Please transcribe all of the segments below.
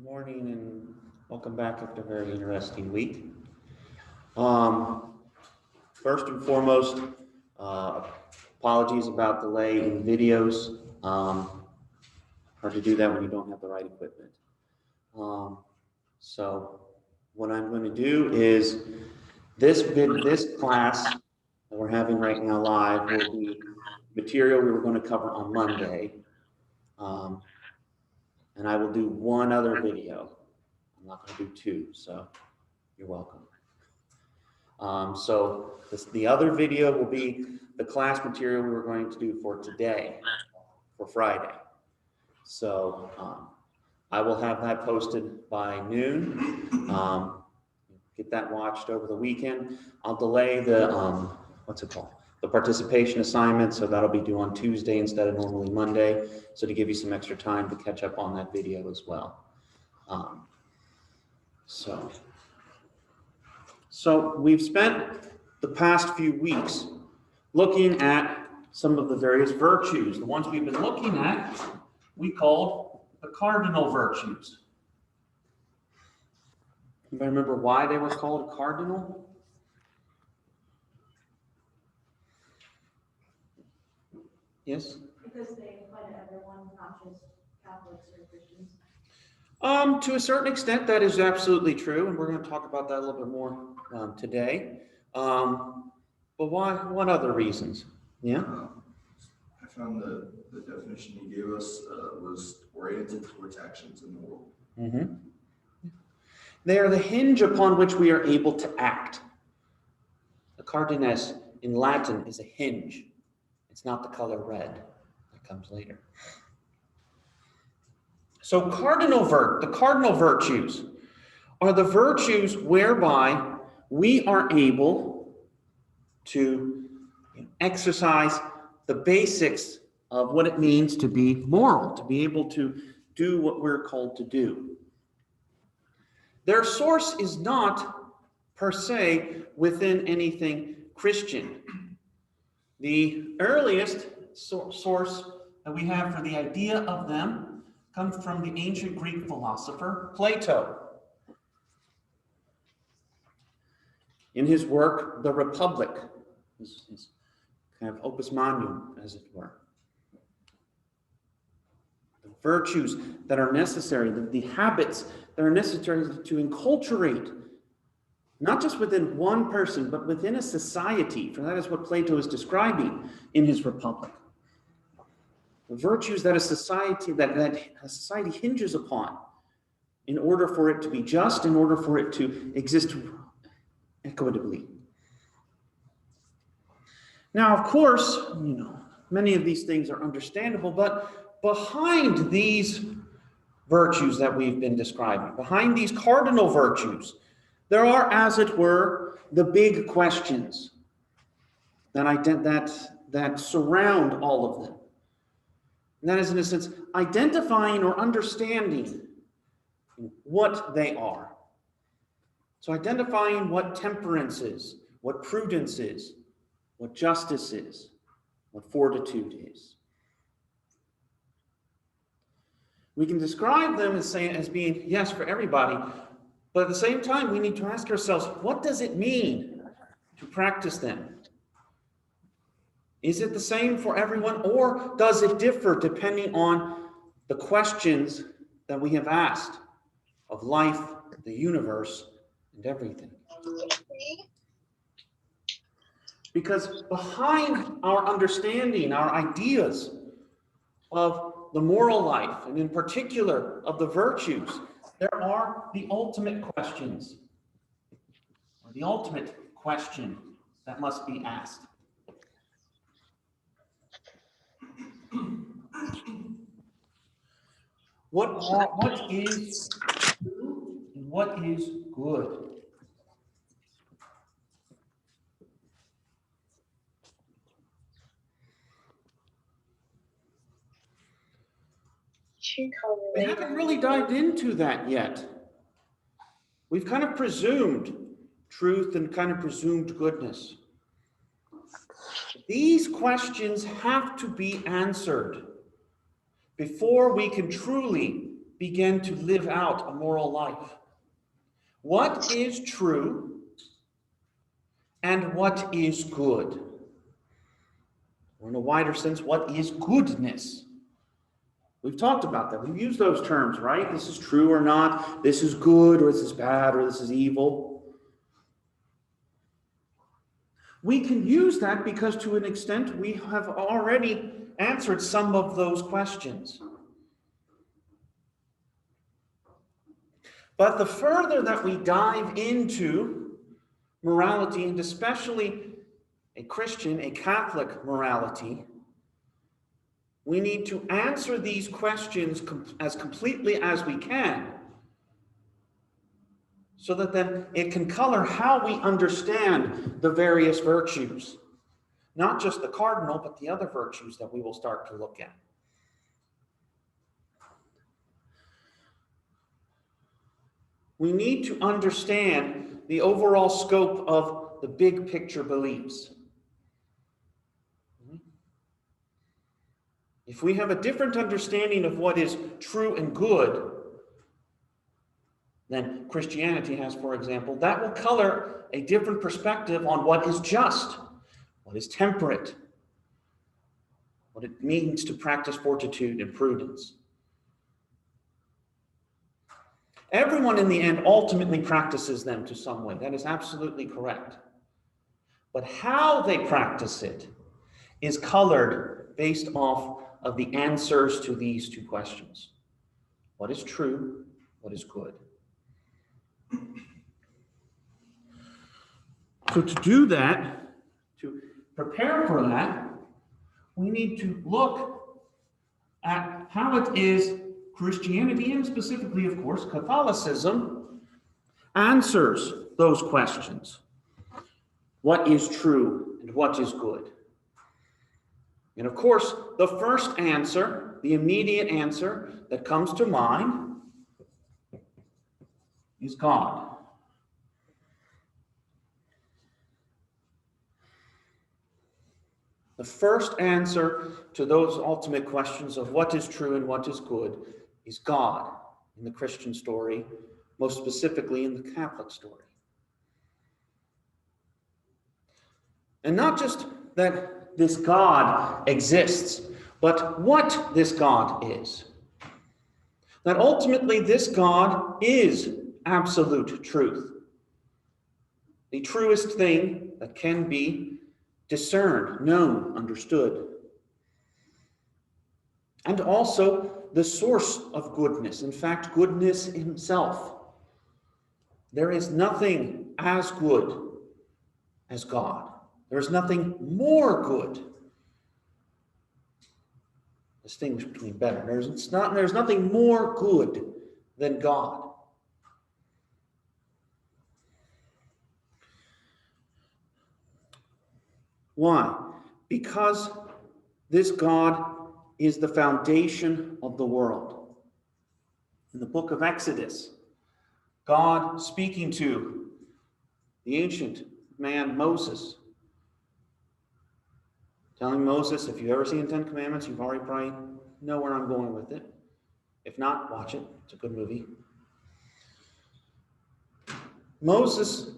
Morning and welcome back after a very interesting week. First and foremost, apologies about delay in videos. Hard to do that when you don't have the right equipment. So what I'm going to do is this class that we're having right now live will be material we were going to cover on Monday. And I will do one other video. I'm not going to do two, so you're welcome. The other video will be the class material we were going to do for today, for Friday. So I will have that posted by noon. Get that watched over the weekend. I'll delay the, the participation assignment, so that'll be due on Tuesday instead of normally Monday, so to give you some extra time to catch up on that video as well. So we've spent the past few weeks looking at some of the various virtues. The ones we've been looking at, we called the cardinal virtues. Anybody remember why they were called cardinal? Yes? Because they apply to everyone, not just Catholics or Christians. To a certain extent, that is absolutely true, and we're going to talk about that a little bit more today. But why? What other reasons? Yeah. I found the definition you gave us was oriented towards actions in the world. Mm-hmm. They are the hinge upon which we are able to act. The cardines in Latin is a hinge. It's not the color red. That comes later. So the cardinal virtues are the virtues whereby we are able to exercise the basics of what it means to be moral, to be able to do what we're called to do. Their source is not per se within anything Christian. The earliest source that we have for the idea of them comes from the ancient Greek philosopher Plato. In his work, The Republic, his kind of opus magnum, as it were. The virtues that are necessary, the habits that are necessary to enculturate, not just within one person, but within a society, for that is what Plato is describing in his Republic. The virtues that a society hinges upon in order for it to be just, in order for it to exist equitably. Now, of course, many of these things are understandable, but behind these virtues that we've been describing, behind these cardinal virtues, there are, as it were, the big questions that surround all of them. And that is, in a sense, identifying or understanding what they are. So identifying what temperance is, what prudence is, what justice is, what fortitude is. We can describe them as being, yes, for everybody, but at the same time, we need to ask ourselves, what does it mean to practice them? Is it the same for everyone, or does it differ depending on the questions that we have asked of life, the universe, and everything? Because behind our understanding, our ideas of the moral life, and in particular of the virtues, there are the ultimate questions, or the ultimate question that must be asked. What is true and what is good? We haven't really dived into that yet. We've kind of presumed truth and kind of presumed goodness. These questions have to be answered before we can truly begin to live out a moral life? What is true and what is good? Or in a wider sense, what is goodness? We've talked about that. We've used those terms, right? This is true or not. This is good or this is bad or this is evil. We can use that because to an extent we have already answered some of those questions. But the further that we dive into morality, and especially a Christian, a Catholic morality, we need to answer these questions as completely as we can, so that then it can color how we understand the various virtues. Not just the cardinal, but the other virtues that we will start to look at. We need to understand the overall scope of the big picture beliefs. If we have a different understanding of what is true and good than Christianity has, for example, that will color a different perspective on what is just, what is temperate, what it means to practice fortitude and prudence. Everyone in the end ultimately practices them to some way. That is absolutely correct. But how they practice it is colored based off of the answers to these two questions. What is true? What is good? So to do that, to prepare for that, we need to look at how it is Christianity, and specifically, of course, Catholicism, answers those questions. What is true and what is good? And of course, the first answer, the immediate answer that comes to mind is God. The first answer to those ultimate questions of what is true and what is good is God in the Christian story, most specifically in the Catholic story. And not just that this God exists, but what this God is. That ultimately this God is absolute truth, the truest thing that can be discerned, known, understood. And also the source of goodness. In fact, goodness himself. There is nothing as good as God. There is nothing more good. Distinguish between better. There's nothing more good than God. Why? Because this God is the foundation of the world. In the book of Exodus, God speaking to the ancient man Moses, telling Moses, if you've ever seen the Ten Commandments, you've already probably know where I'm going with it. If not, watch it. It's a good movie. Moses,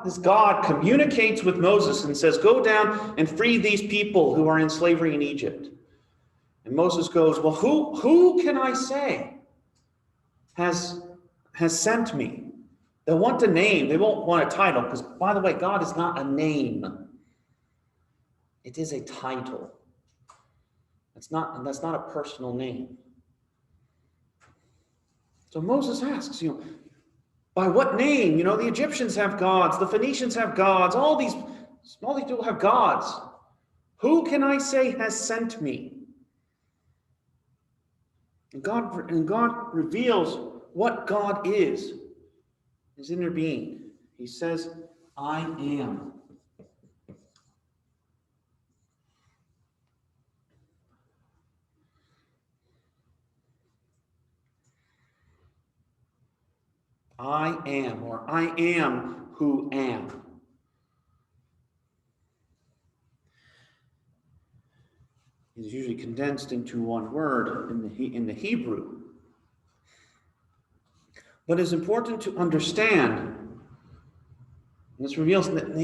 this God communicates with Moses and says, go down and free these people who are in slavery in Egypt. And Moses goes, well, who can I say has sent me? They'll want a name. They won't want a title, because, by the way, God is not a name. It is a title. That's not a personal name. So Moses asks, by what name? The Egyptians have gods, the Phoenicians have gods, all these people have gods. Who can I say has sent me? And God reveals what God is, his inner being. He says, I am. I am, or I am who am. is usually condensed into one word in the Hebrew. But it's important to understand, this reveals that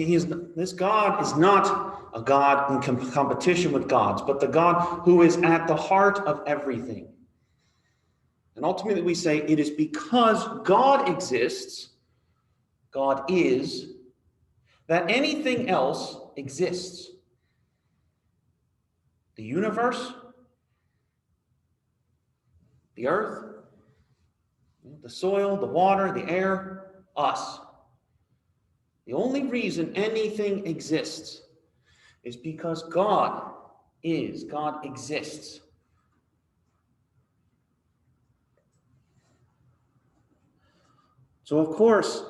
this God is not a God in competition with gods, but the God who is at the heart of everything. And ultimately we say it is because God exists, God is, that anything else exists. The universe, the earth, the soil, the water, the air, us. The only reason anything exists is because God exists. So, of course,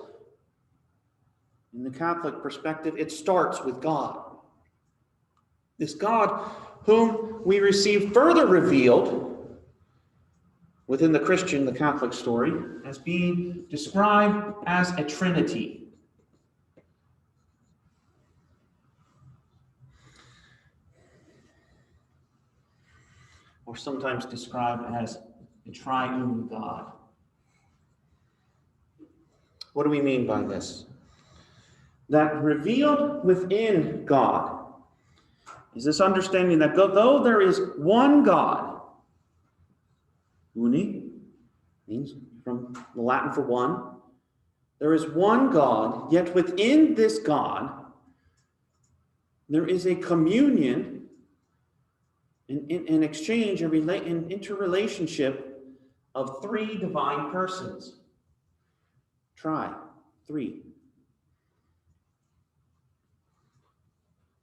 in the Catholic perspective, it starts with God. This God whom we receive further revealed within the Christian, the Catholic story, as being described as a Trinity. Or sometimes described as a triune God. What do we mean by this? That revealed within God is this understanding that though there is one God, uni means from the Latin for one, there is one God, yet within this God, there is a communion, an exchange, an interrelationship of three divine persons. Three.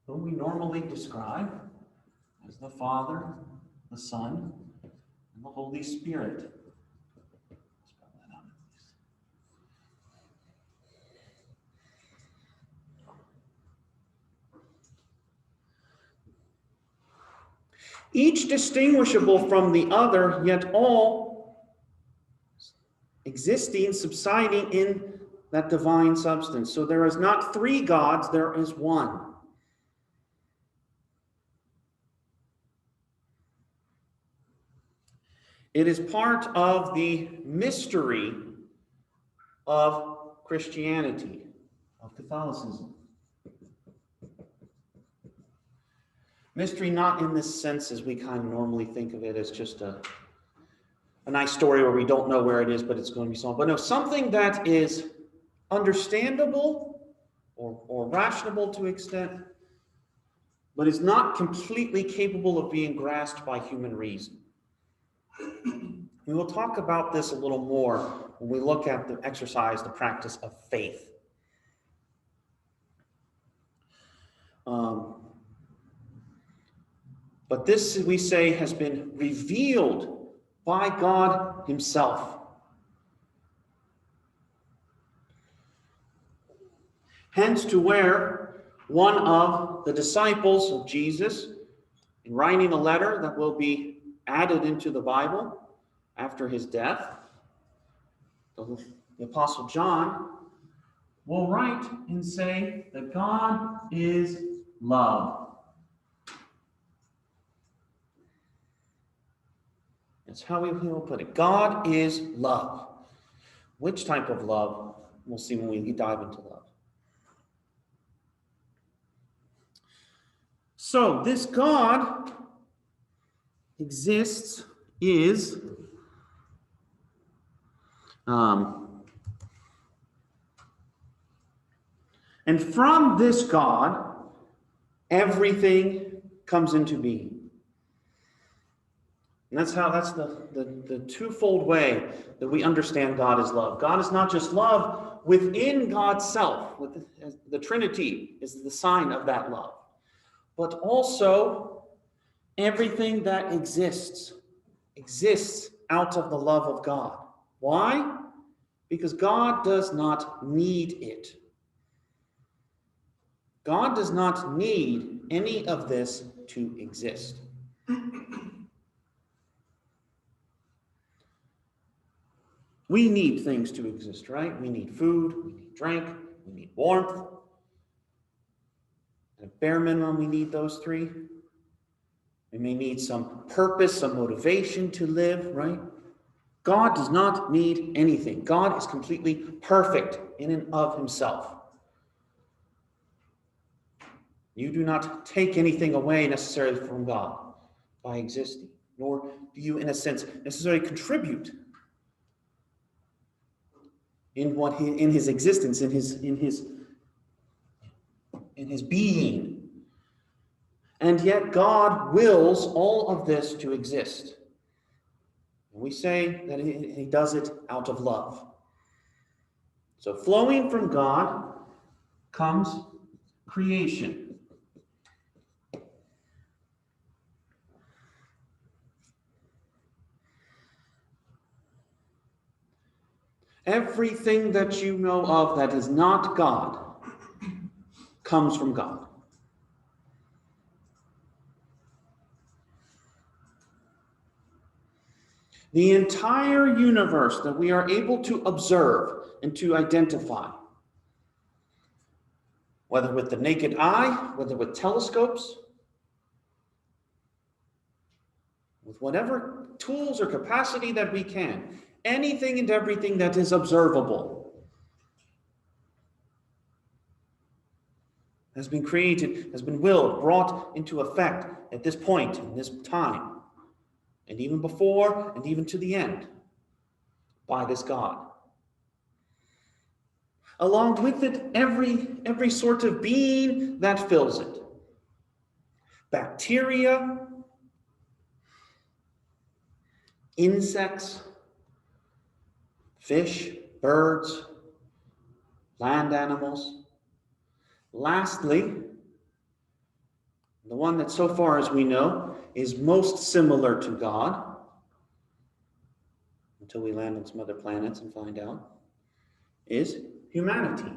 Whom we normally describe as the Father, the Son, and the Holy Spirit. Each distinguishable from the other, yet all existing, subsiding in that divine substance. So there is not three gods, there is one. It is part of the mystery of Christianity, of Catholicism. Mystery not in this sense as we kind of normally think of it as just a nice story where we don't know where it is, but it's going to be solved. But no, something that is understandable or rational to an extent, but is not completely capable of being grasped by human reason. We will talk about this a little more when we look at the exercise, the practice of faith. But this, we say, has been revealed by God himself. Hence, to where one of the disciples of Jesus, in writing a letter that will be added into the Bible after his death, the Apostle John will write and say that God is love. That's how he will put it. God is love. Which type of love? We'll see when we dive into love. So this God exists, and from this God, everything comes into being. And that's the twofold way that we understand God as love. God is not just love within God's self. The Trinity is the sign of that love. But also everything that exists out of the love of God. Why? Because God does not need it. God does not need any of this to exist. We need things to exist, right? We need food, we need drink, we need warmth. At a bare minimum, we need those three. We may need some purpose, some motivation to live, right? God does not need anything. God is completely perfect in and of himself. You do not take anything away necessarily from God by existing, nor do you, in a sense, necessarily contribute in his existence, in his being. And yet God wills all of this to exist. And we say that he does it out of love. So flowing from God comes creation. Everything that you know of that is not God comes from God. The entire universe that we are able to observe and to identify, whether with the naked eye, whether with telescopes, with whatever tools or capacity that we can, anything and everything that is observable has been created, has been willed, brought into effect at this point, in this time, and even before, and even to the end, by this God. Along with it, every sort of being that fills it. Bacteria, insects, fish, birds, land animals. Lastly, the one that so far as we know is most similar to God, until we land on some other planets and find out, is humanity.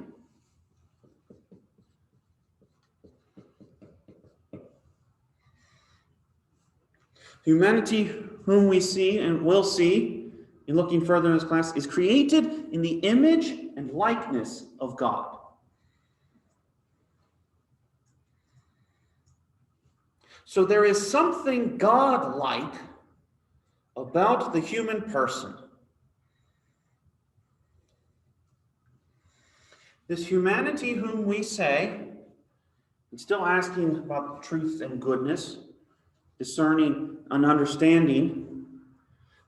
Humanity, whom we see and will see in looking further in this class, is created in the image and likeness of God. So there is something God-like about the human person. This humanity whom we say, and still asking about truth and goodness, discerning and understanding,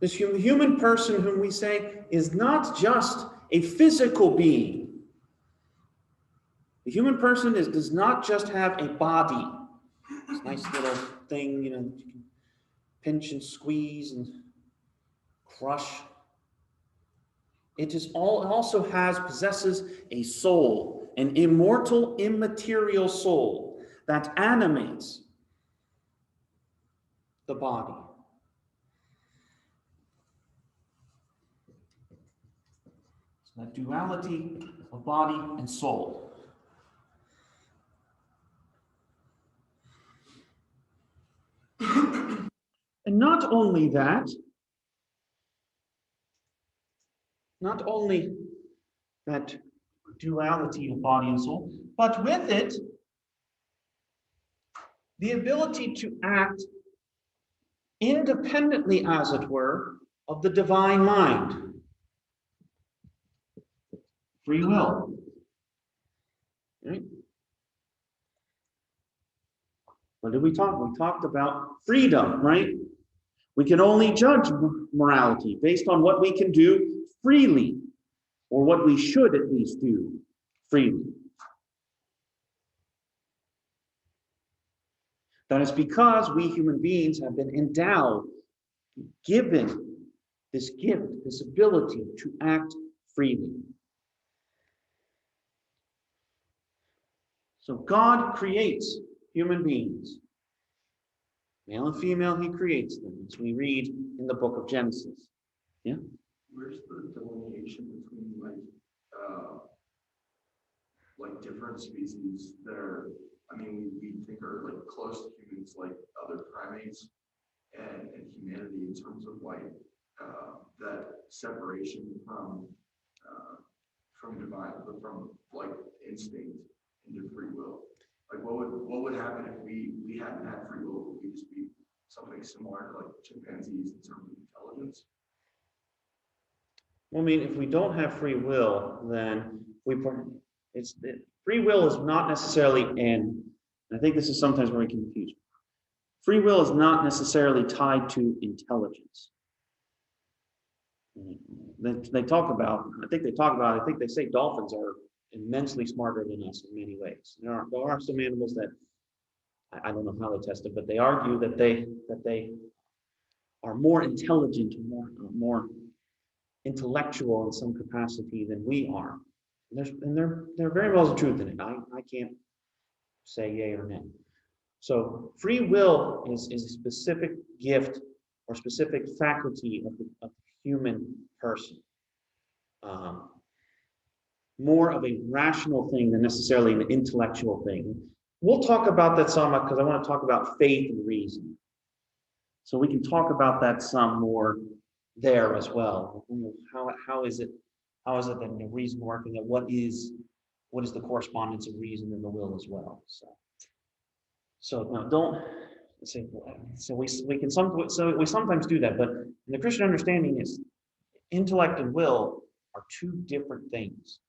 this human person whom we say is not just a physical being. The human person does not just have a body, this nice little thing, you can pinch and squeeze and crush. It also possesses a soul, an immortal, immaterial soul that animates the body. So that duality of body and soul. And not only that, not only that duality of body and soul, but with it, the ability to act independently, as it were, of the divine mind. Free will. Right? What did we talk? We talked about freedom, right? We can only judge morality based on what we can do freely, or what we should at least do freely. That is because we human beings have been endowed, given this gift, this ability to act freely. So God creates human beings. Male and female, he creates them, as we read in the book of Genesis. Yeah? Where's the delineation between different species that are, we think are like close to humans, like other primates, and humanity in terms of that separation from divine, from instinct into free will. Like what would happen if we hadn't had free will? Would we just be something similar to like chimpanzees in terms of intelligence? Well, I mean, if we don't have free will, then free will is not necessarily I think this is sometimes where we can confuse. Free will is not necessarily tied to intelligence. They talk about, I think they say dolphins are immensely smarter than us in many ways. There are some animals that, I don't know how they test it, but they argue that they are more intelligent, more intellectual in some capacity than we are. And there very well is truth in it. I can't say yay or nay. So free will is a specific gift or specific faculty of the human person. More of a rational thing than necessarily an intellectual thing. We'll talk about that some because I want to talk about faith and reason. So we can talk about that some more there as well. How is it that the reason working, and what is the correspondence of reason and the will as well? So now don't say so we sometimes do that, but in the Christian understanding is intellect and will are two different things.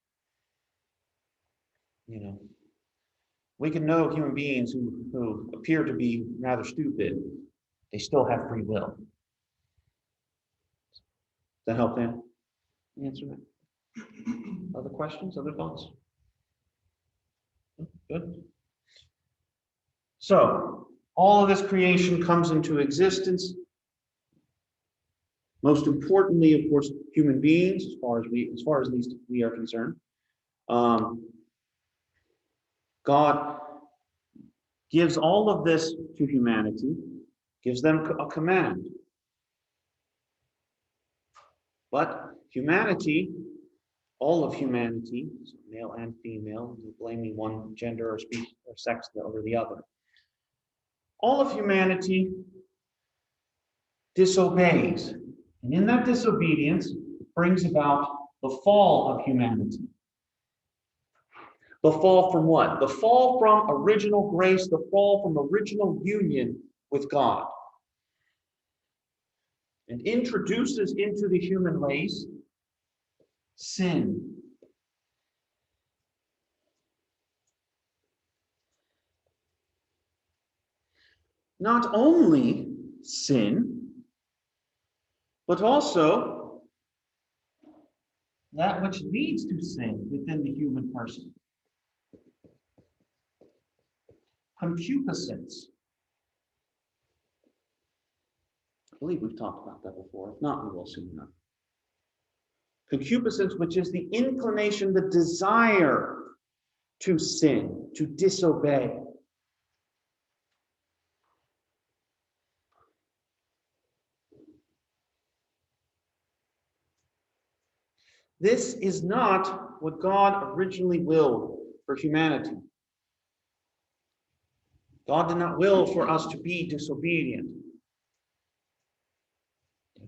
You know, we can know human beings who appear to be rather stupid, they still have free will. Does that help, Dan? Answer that. Other questions, other thoughts? Good. So, all of this creation comes into existence. Most importantly, of course, human beings, as far as at least we are concerned. God gives all of this to humanity, gives them a command. But humanity, all of humanity, male and female, blaming one gender or species or sex over the other, all of humanity disobeys. And in that disobedience brings about the fall of humanity. The fall from what? The fall from original grace, the fall from original union with God. And introduces into the human race sin. Not only sin, but also that which leads to sin within the human person. Concupiscence. I believe we've talked about that before. If not, we will soon enough. Concupiscence, which is the inclination, the desire to sin, to disobey. This is not what God originally willed for humanity. God did not will for us to be disobedient.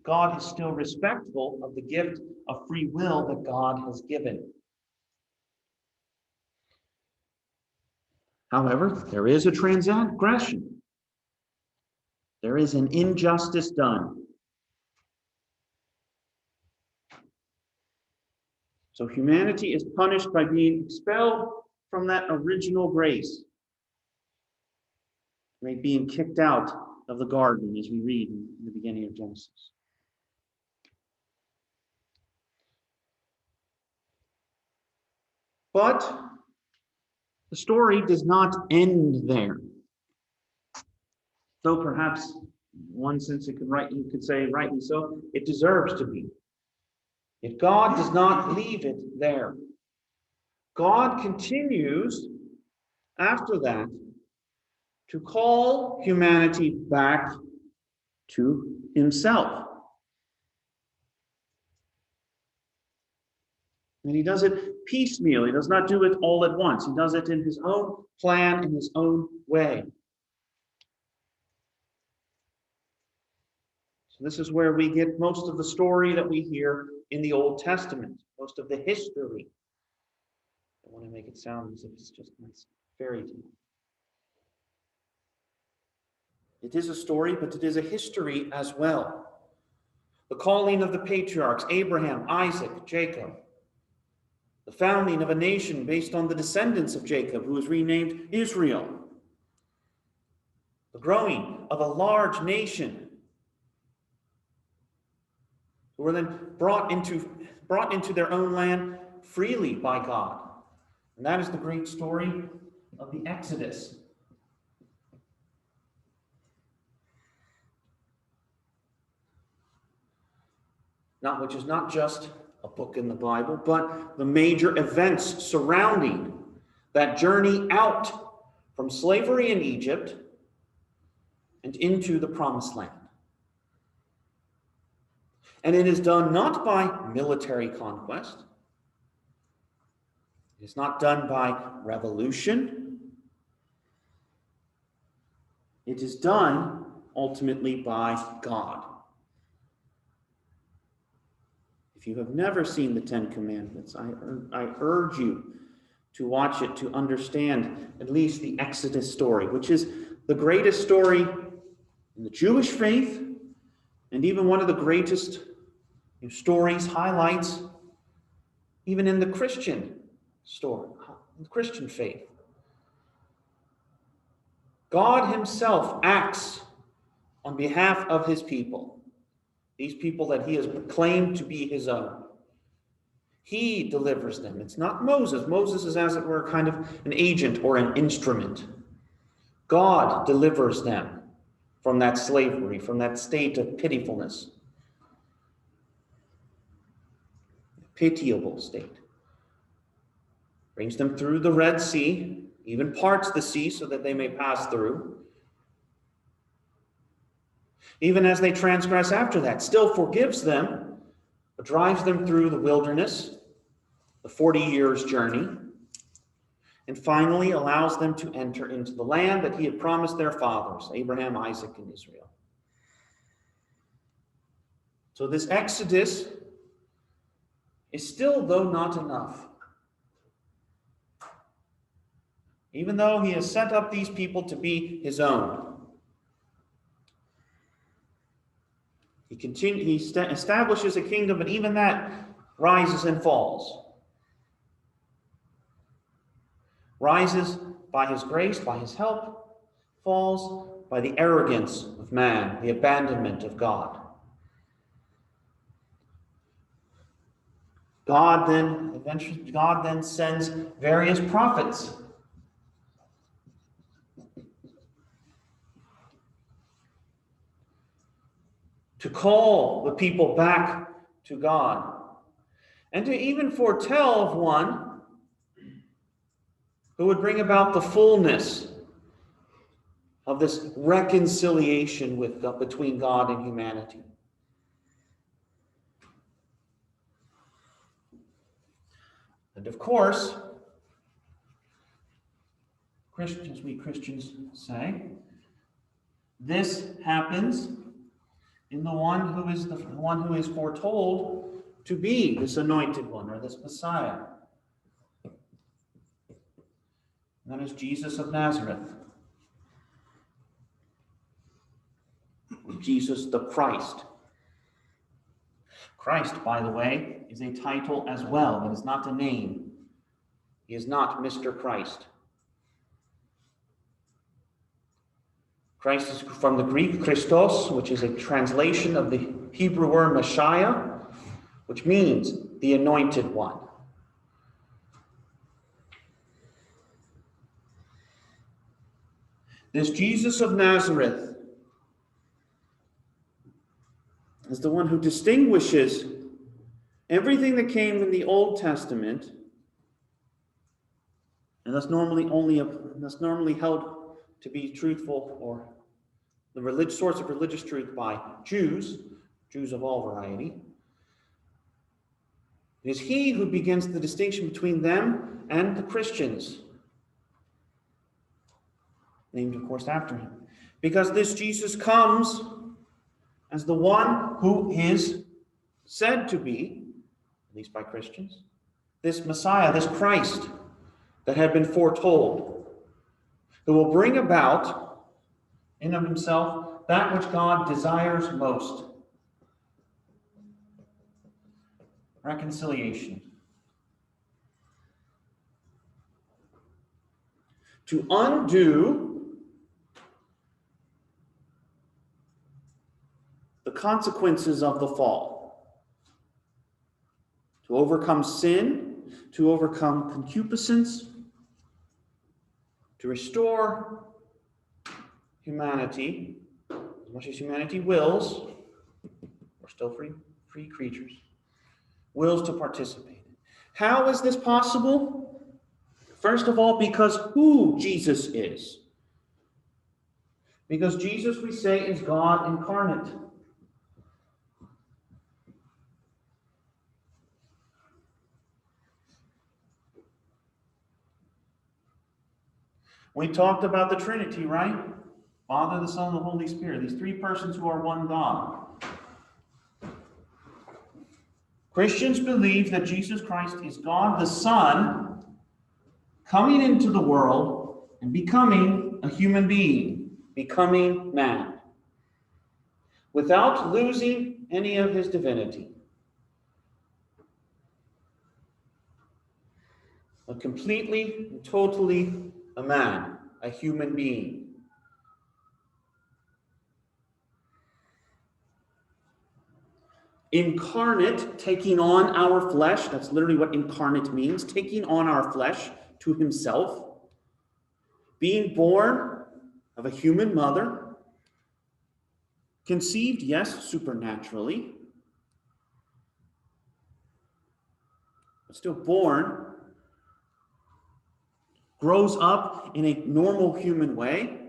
God is still respectful of the gift of free will that God has given. However, there is a transgression. There is an injustice done. So humanity is punished by being expelled from that original grace, right? Being kicked out of the garden, as we read in the beginning of Genesis. But the story does not end there. Though perhaps, in one sense, you could say rightly so, it deserves to be. Yet God does not leave it there. God continues after that to call humanity back to himself. And he does it piecemeal. He does not do it all at once. He does it in his own plan, in his own way. So this is where we get most of the story that we hear in the Old Testament, most of the history. I want to make it sound as if it's just a nice fairy tale. It is a story, but it is a history as well. The calling of the patriarchs, Abraham, Isaac, Jacob. The founding of a nation based on the descendants of Jacob, who was renamed Israel. The growing of a large nation, who were then brought into their own land freely by God. And that is the great story of the Exodus. Which is not just a book in the Bible, but the major events surrounding that journey out from slavery in Egypt and into the Promised Land. And it is done not by military conquest. It is not done by revolution. It is done ultimately by God. If you have never seen the Ten Commandments, I urge you to watch it to understand at least the Exodus story, which is the greatest story in the Jewish faith and even one of the greatest stories, highlights, even in the Christian story, the Christian faith. God himself acts on behalf of his people. These people that he has claimed to be his own. He delivers them. It's not Moses. Moses is, as it were, kind of an agent or an instrument. God delivers them from that slavery, from that state of pitifulness. Pitiable state. Brings them through the Red Sea, even parts the sea so that they may pass through. Even as they transgress after that, still forgives them, but drives them through the wilderness, the 40 years journey, and finally allows them to enter into the land that he had promised their fathers, Abraham, Isaac, and Israel. So this Exodus is still, though not enough. Even though he has set up these people to be his own, he establishes a kingdom, but even that rises and falls. Rises by his grace, by his help, falls by the arrogance of man, the abandonment of God. God then sends various prophets to call the people back to God, and to even foretell of one who would bring about the fullness of this reconciliation between God and humanity. And of course, we Christians say, this happens in the one who is foretold to be this anointed one, or this Messiah. And that is Jesus of Nazareth. Jesus the Christ. Christ, by the way, is a title as well. It is not a name. He is not Mr. Christ. Christ is from the Greek Christos, which is a translation of the Hebrew word Messiah, which means the anointed one. This Jesus of Nazareth is the one who distinguishes everything that came in the Old Testament, and that's normally held to be truthful, or the source of religious truth by Jews of all variety. It is he who begins the distinction between them and the Christians, named, of course, after him. Because this Jesus comes as the one who is said to be, at least by Christians, this Messiah, this Christ that had been foretold, who will bring about in of himself that which God desires most. Reconciliation. To undo the consequences of the fall. To overcome sin, to overcome concupiscence, to restore humanity, as much as humanity wills, we're still free creatures, wills to participate. How is this possible? First of all, because who Jesus is. Because Jesus, we say, is God incarnate. We talked about the Trinity, right? Father, the Son, and the Holy Spirit. These three persons who are one God. Christians believe that Jesus Christ is God the Son coming into the world and becoming a human being, becoming man, without losing any of his divinity. But completely and totally a man, a human being. Incarnate, taking on our flesh, that's literally what incarnate means, taking on our flesh to himself, being born of a human mother, conceived, yes, supernaturally, but still born, grows up in a normal human way.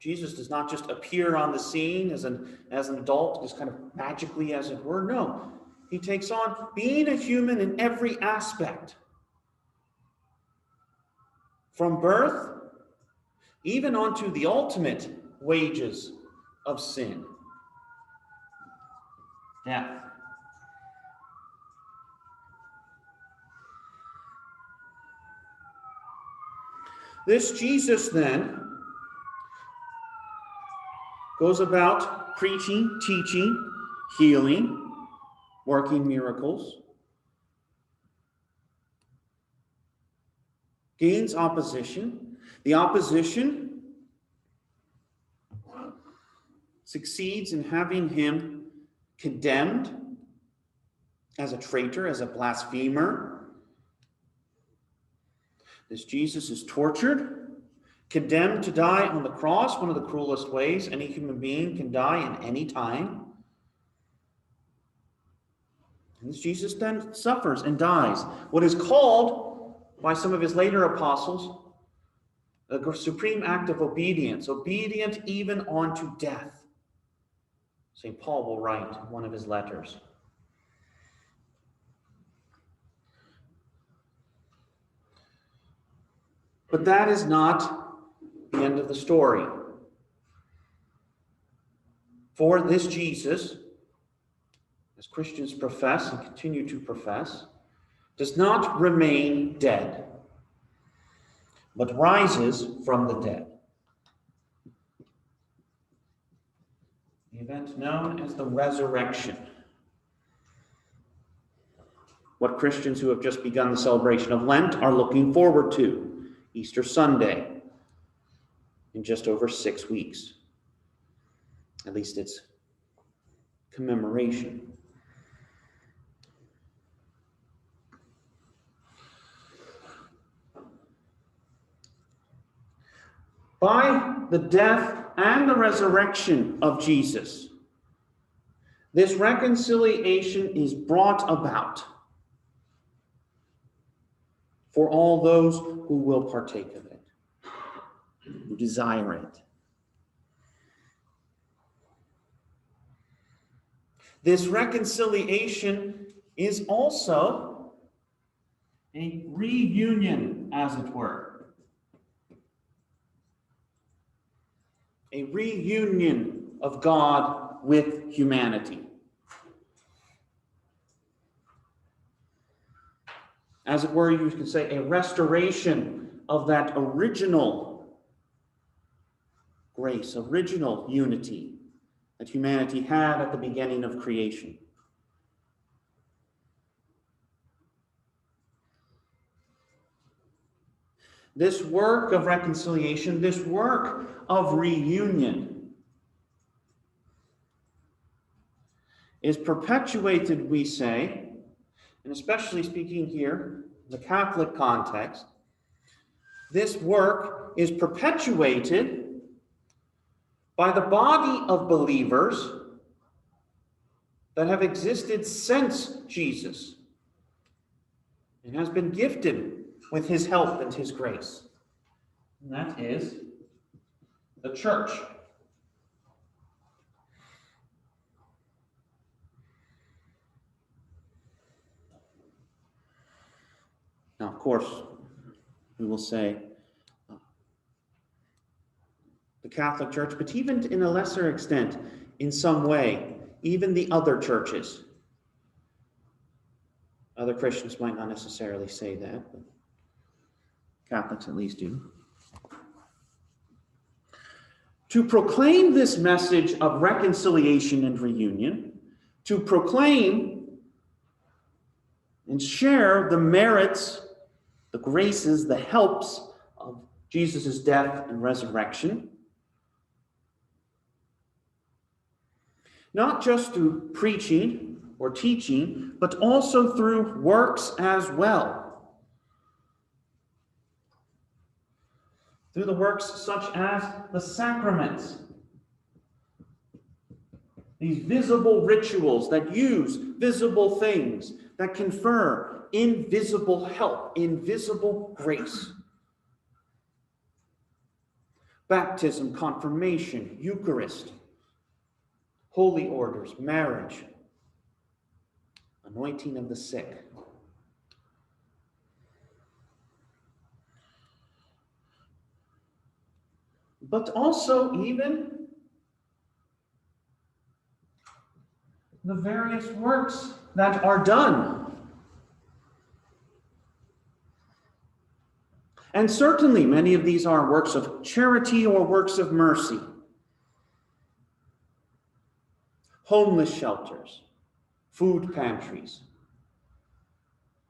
Jesus does not just appear on the scene as an adult, just kind of magically, as it were. No, he takes on being a human in every aspect. From birth, even onto the ultimate wages of sin, death. This Jesus then goes about preaching, teaching, healing, working miracles, gains opposition. The opposition succeeds in having him condemned as a traitor, as a blasphemer. This Jesus is tortured, condemned to die on the cross, one of the cruelest ways any human being can die in any time. And this Jesus then suffers and dies. What is called by some of his later apostles a supreme act of obedience, obedient even unto death. St. Paul will write in one of his letters. But that is not the end of the story. For this Jesus, as Christians profess and continue to profess, does not remain dead, but rises from the dead. The event known as the resurrection. What Christians who have just begun the celebration of Lent are looking forward to, Easter Sunday, in just over 6 weeks. At least it's commemoration. By the death and the resurrection of Jesus, this reconciliation is brought about for all those who will partake of it, who desire it. This reconciliation is also a reunion, as it were. A reunion of God with humanity. As it were, you could say a restoration of that original grace, original unity that humanity had at the beginning of creation. This work of reconciliation, this work of reunion is perpetuated, we say, and especially speaking here in the Catholic context, this work is perpetuated by the body of believers that have existed since Jesus and has been gifted with his help and his grace. And that is the church. Now, of course, we will say the Catholic Church, but even in a lesser extent, in some way, even the other churches. Other Christians might not necessarily say that, but Catholics at least do. To proclaim this message of reconciliation and reunion, to proclaim and share the merits, the graces, the helps of Jesus' death and resurrection, not just through preaching or teaching, but also through works as well. Through the works such as the sacraments, these visible rituals that use visible things, that confer invisible help, invisible grace. Baptism, confirmation, Eucharist, holy orders, marriage, anointing of the sick. But also even the various works that are done. And certainly many of these are works of charity or works of mercy. Homeless shelters, food pantries,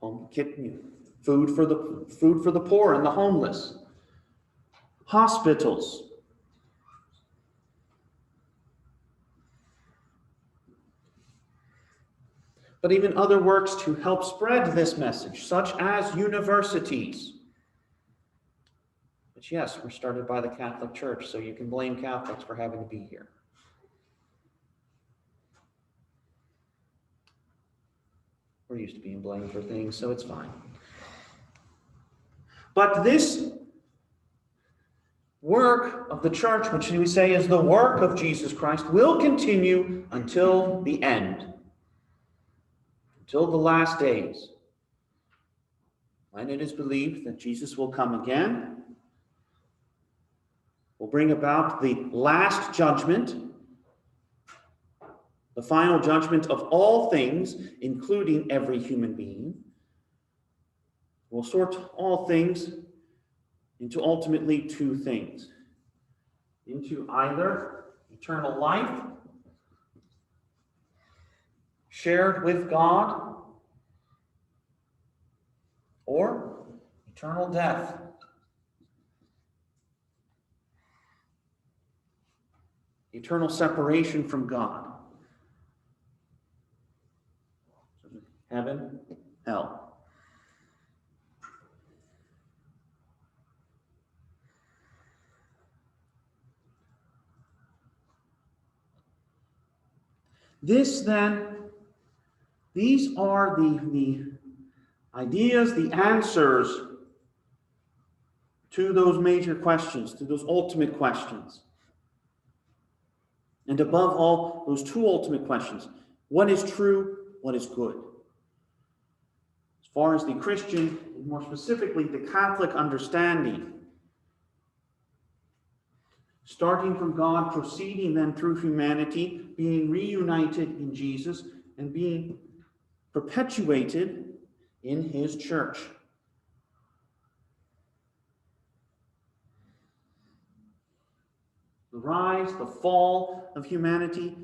food for the poor and the homeless, hospitals, but even other works to help spread this message, such as universities. But yes, we're started by the Catholic Church, so you can blame Catholics for having to be here. We're used to being blamed for things, so it's fine. But this work of the church, which we say is the work of Jesus Christ, will continue until the end, until the last days, when it is believed that Jesus will come again, will bring about the last judgment, the final judgment of all things, including every human being, will sort all things into ultimately two things: into either eternal life, shared with God, or eternal death. Eternal separation from God. Heaven, hell. These are the ideas, the answers to those major questions, to those ultimate questions. And above all, those two ultimate questions: what is true, what is good? As far as the Christian, and more specifically the Catholic understanding, starting from God, proceeding then through humanity, being reunited in Jesus, and being perpetuated in his church. the rise, the fall of humanity,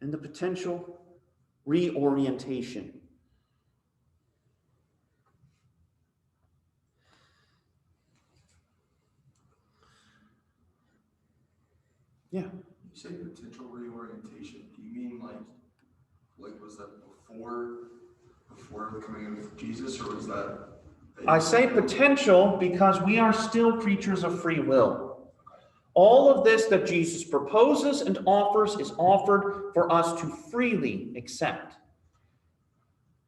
and the potential reorientation. Yeah. You say potential reorientation, do you mean like was that before the coming of Jesus, or was that? I say potential because we are still creatures of free will. All of this that Jesus proposes and offers is offered for us to freely accept.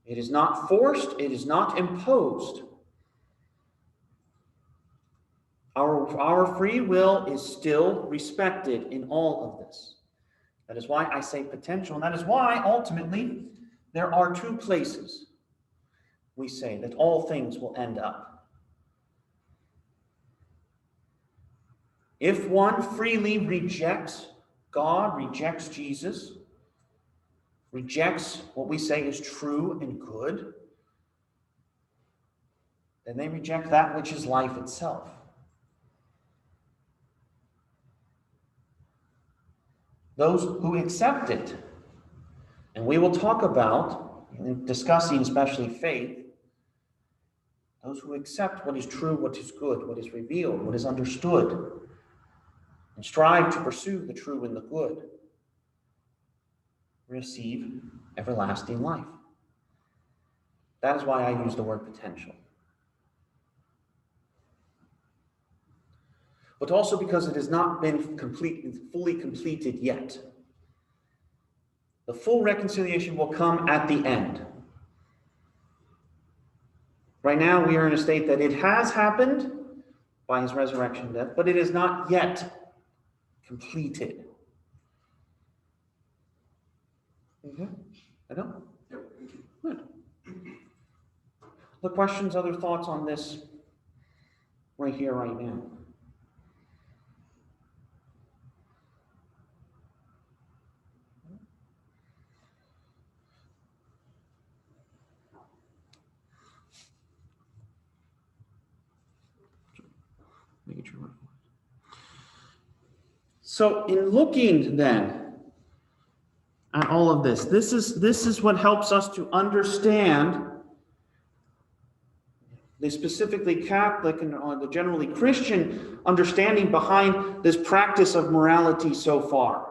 It is not forced, it is not imposed. Our free will is still respected in all of this. That is why I say potential, and that is why ultimately there are two places we say that all things will end up. If one freely rejects God, rejects Jesus, rejects what we say is true and good, then they reject that which is life itself. Those who accept it, and we will talk about, in discussing especially faith, those who accept what is true, what is good, what is revealed, what is understood, and strive to pursue the true and the good, receive everlasting life. That is why I use the word potential. But also because it has not been fully completed yet. The full reconciliation will come at the end. Right now, we are in a state that it has happened by his resurrection and death, but it is not yet completed. Okay? I know? Yep, thank you. Good. Other questions, other thoughts on this right here, right now? So in looking then at all of this, this is what helps us to understand the specifically Catholic and the generally Christian understanding behind this practice of morality so far.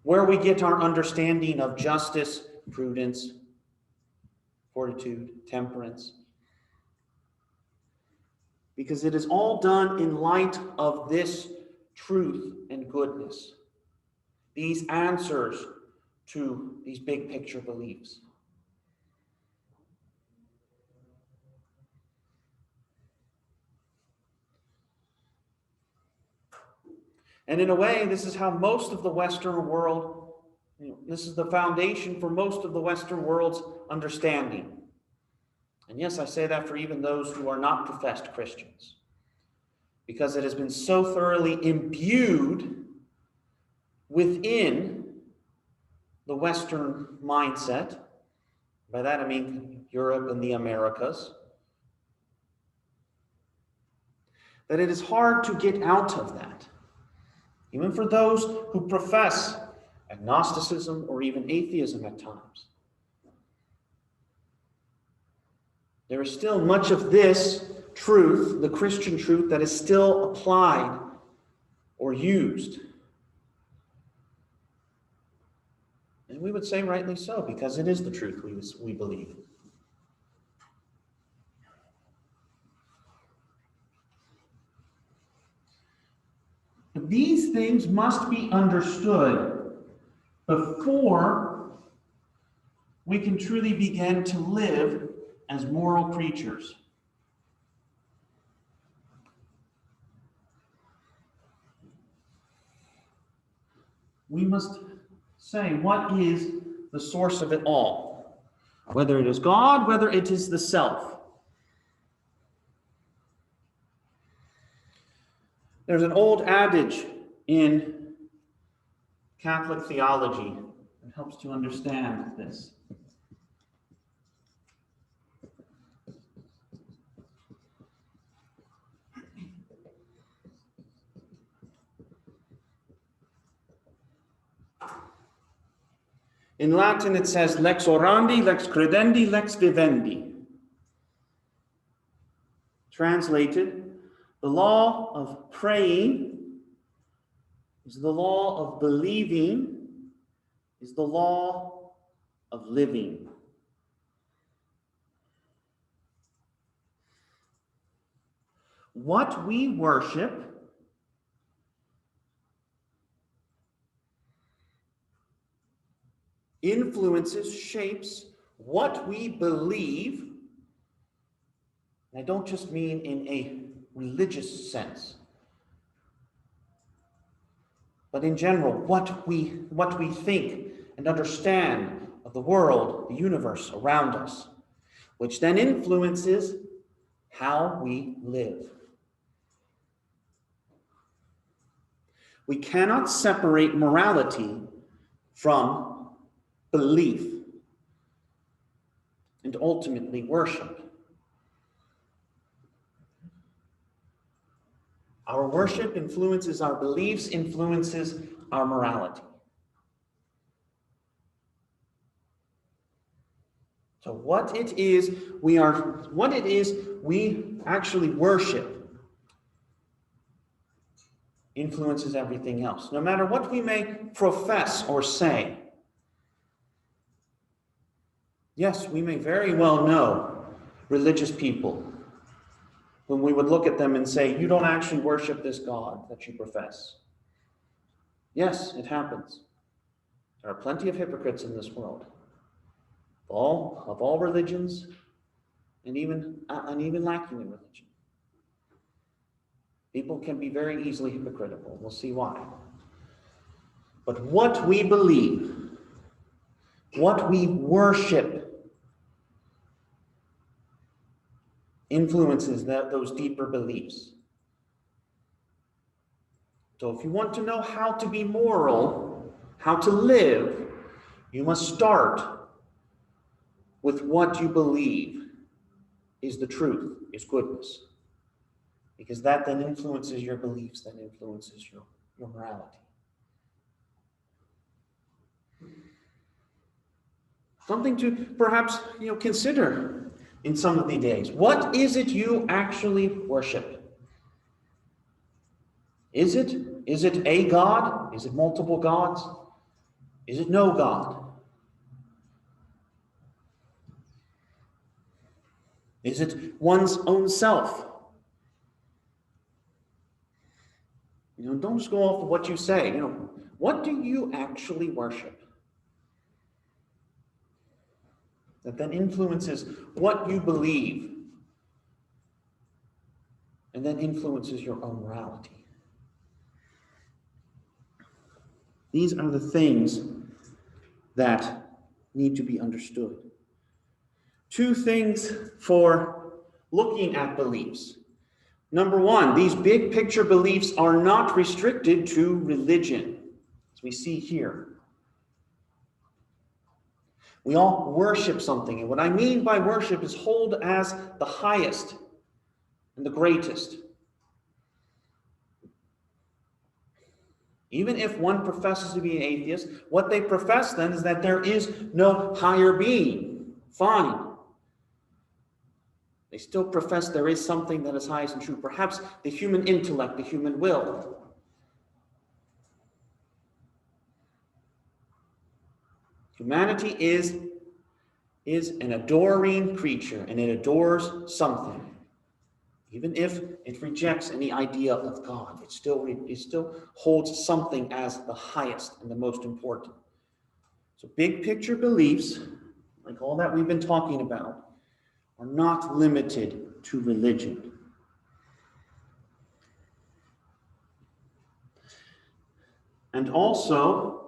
Where we get our understanding of justice, prudence, fortitude, temperance. Because it is all done in light of this truth and goodness. These answers to these big picture beliefs. And in a way, this is how most of the Western world, this is the foundation for most of the Western world's understanding. And yes, I say that for even those who are not professed Christians. Because it has been so thoroughly imbued within the Western mindset. By that I mean Europe and the Americas. That it is hard to get out of that. Even for those who profess agnosticism or even atheism at times. There is still much of this truth, the Christian truth, that is still applied or used. And we would say rightly so, because it is the truth we believe. But these things must be understood before we can truly begin to live as moral creatures. We must say, what is the source of it all? Whether it is God, whether it is the self. There's an old adage in Catholic theology that helps to understand this. In Latin, it says lex orandi, lex credendi, lex vivendi. Translated, the law of praying is the law of believing, is the law of living. What we worship influences, shapes what we believe. And I don't just mean in a religious sense, but in general, what we think and understand of the world, the universe around us, which then influences how we live. We cannot separate morality from belief and ultimately worship. Our worship influences our beliefs, influences our morality. So what it is we actually worship influences everything else. No matter what we may profess or say. Yes, we may very well know religious people when we would look at them and say, you don't actually worship this God that you profess. Yes, it happens. There are plenty of hypocrites in this world, of all religions, and even lacking in religion. People can be very easily hypocritical. We'll see why. But what we believe, what we worship, influences those deeper beliefs. So if you want to know how to be moral, how to live, you must start with what you believe is the truth, is goodness. Because that then influences your beliefs, that influences your morality. Something to perhaps consider in some of the days. What is it you actually worship? Is it a God? Is it multiple gods? Is it no God? Is it one's own self? Don't just go off of what you say. What do you actually worship? That then influences what you believe and then influences your own morality. These are the things that need to be understood. Two things for looking at beliefs. Number one, these big picture beliefs are not restricted to religion, as we see here. We all worship something, and what I mean by worship is hold as the highest and the greatest. Even if one professes to be an atheist, what they profess then is that there is no higher being. Fine. They still profess there is something that is highest and true. Perhaps the human intellect, the human will. Humanity is an adoring creature, and it adores something. Even if it rejects any idea of God, it still holds something as the highest and the most important. So big picture beliefs, like all that we've been talking about, are not limited to religion. And also,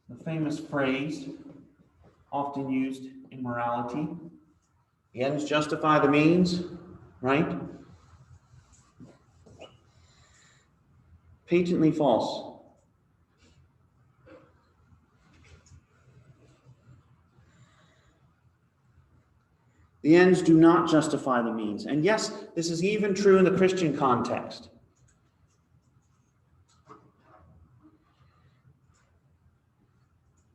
the famous phrase often used in morality, the ends justify the means, right? Patently false. The ends do not justify the means. And yes, this is even true in the Christian context.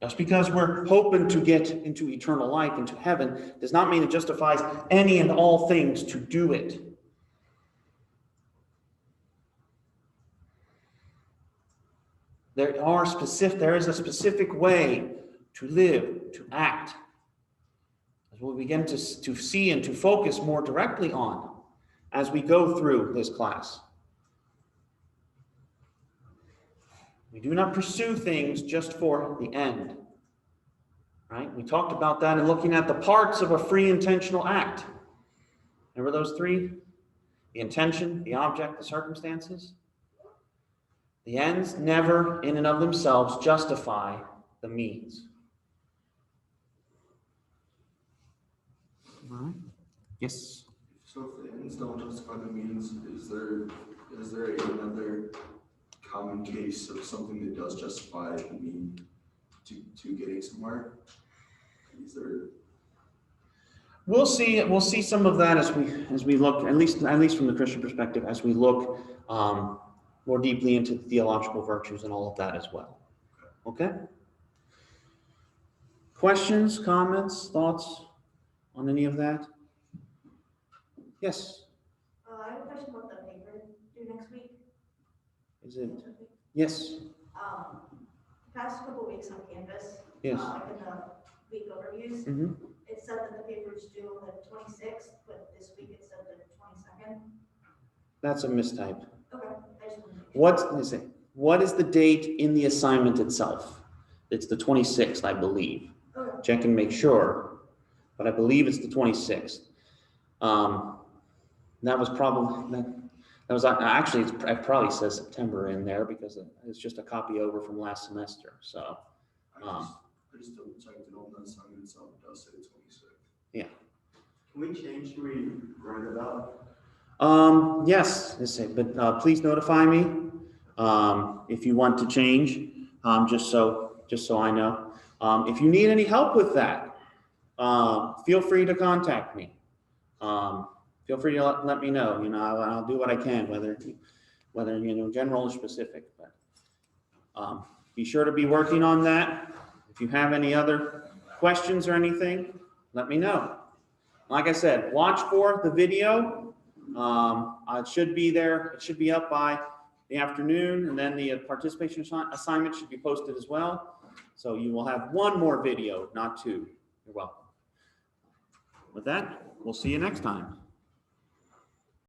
Just because we're hoping to get into eternal life, into heaven, does not mean it justifies any and all things to do it. There is a specific way to live, to act, as we'll begin to see and to focus more directly on as we go through this class. We do not pursue things just for the end. Right? We talked about that in looking at the parts of a free intentional act. Remember those three? The intention, the object, the circumstances. The ends never, in and of themselves, justify the means. All right. Yes. So if the ends don't justify the means, is there another common case of something that does justify the mean to getting somewhere? Is there? We'll see some of that as we look, at least from the Christian perspective, as we look more deeply into the theological virtues and all of that as well. Okay? Questions, comments, thoughts on any of that? Yes. I have a question about the paper due next week. Is it? Yes. The past couple of weeks on Canvas, Yes. like in the week overviews, Mm-hmm. it said that the paper is due on the 26th, but this week it said the 22nd. That's a mistype. Okay, I just wanted to make sure. What is the date in the assignment itself? It's the 26th, I believe. Okay. Check and make sure, but I believe it's the 26th. That was probably that was actually it probably says September in there because it's just a copy over from last semester. So I just double checked it on the assignment itself. It does say 26. yeah. Can we change who we write about? Yes, let's say, but please notify me if you want to change, just so I know. If you need any help with that, feel free to contact me. Feel free to let me know. You know, I'll do what I can, whether general or specific. But be sure to be working on that. If you have any other questions or anything, let me know. Like I said, watch for the video. It should be there. It should be up by the afternoon, and then the participation assignment should be posted as well. So you will have one more video, not two. You're welcome. With that, we'll see you next time.